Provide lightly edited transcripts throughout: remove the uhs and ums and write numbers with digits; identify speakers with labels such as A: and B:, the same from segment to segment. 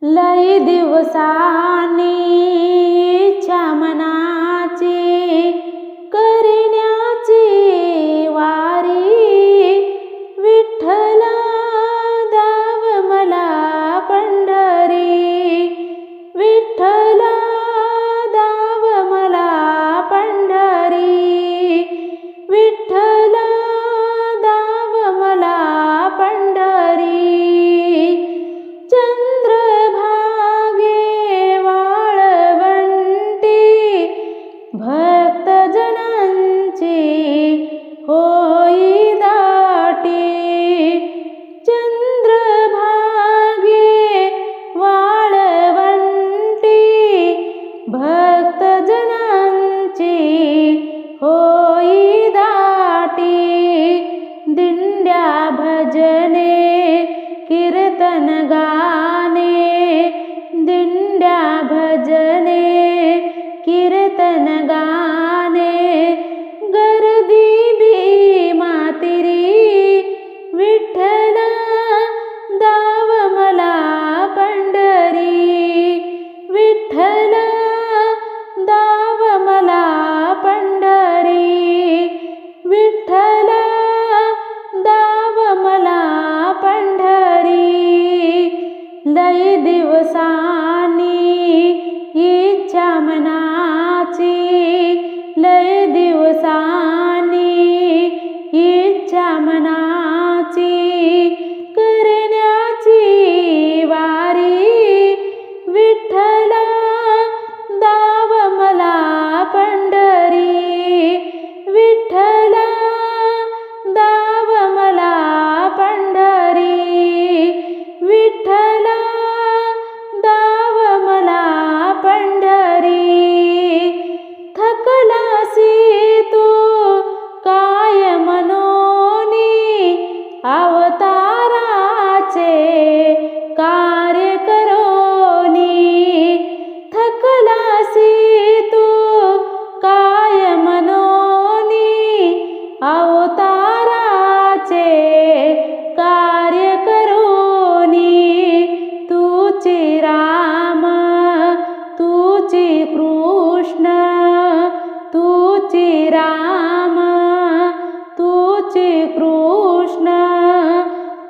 A: लई दिवसांनी इच्छा मनाची करण्याची वारी, विठ्ठला दाव मला पंढरी, विठ्ठला दाव मला पंढरी, विठ्ठला दाव मला पंढरी. चंद्रभागे वाळवंटी भक्त जनांची होई दाटी, चंद्रभागे वाळवंटी भक्त जनांची होई दाटी. दिंड्या भजने कीर्तन गाणे, दिंड्या भजने कीर्तन गाणे, गर्दी बी मातिरी, विठ्ठला दाव मला पंढरी, विठ्ठला दाव मला पंढरी, विठ्ठला दाव मला पंढरी. लई दिवसांनी इच्छा मनाची, लई दिवसांनी इच्छा मनाची करण्याची वारी, विठ्ठला दाव मला पंढरी, विठ्ठला दाव मला पंढरी, विठ्ठला दाव मला पंढरी. थकलासी तू काय मनोनी, अवताराचे कार्य करोनी, थकलासी तू काय मनोनी, अवताराचे कार्य करोनी. तुची राम तुची कृष्ण, तुची राम तुची कृष्ण,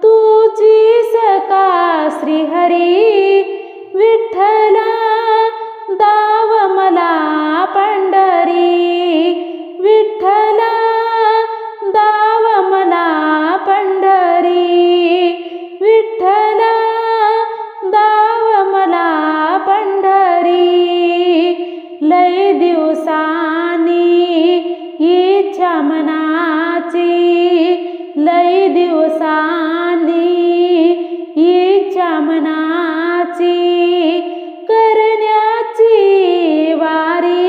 A: तुची सखा श्रीहरी, विठ्ठला दाव मला पंढरी, विठ्ठला दाव मला पंढरी, विठ्ठला दाव मला पंढरी. लई दिवसांनी इच्छा मनाची, लई दिवसांनी इच्छा मनाची करण्याची वारी,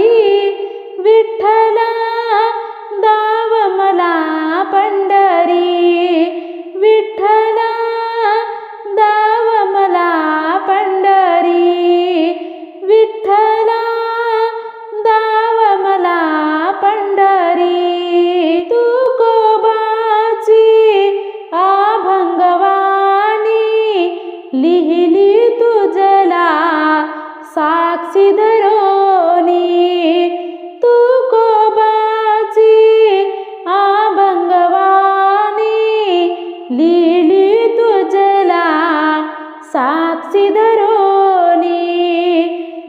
A: विठ्ठला दाव मला पंढरी, विठ्ठला दाव मला पंढरी, विठ्ठला दाव मला पंढरी. तुकोबाची अभंगवाणी लिहिली तुझला साक्षी धरोनी, तुकोबाची अभंगवाणी लिहिली तुझला साक्षी धरोनी.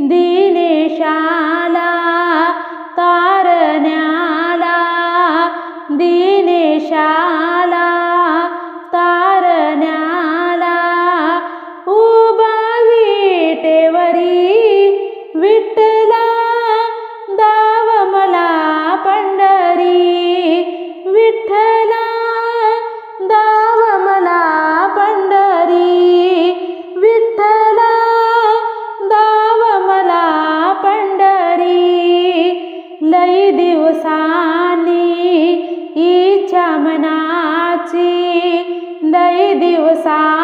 A: दिनेशाला तारण्याला, दिनेशाला तारण्याला उभा विटेवरी, विठ्ठला दाव मला पंढरी, विठ्ठला दाव मला पंढरी, विठ्ठला दाव मला पंढरी. लई दिवसांनी इच्छा मनाची, लई दिवसांनी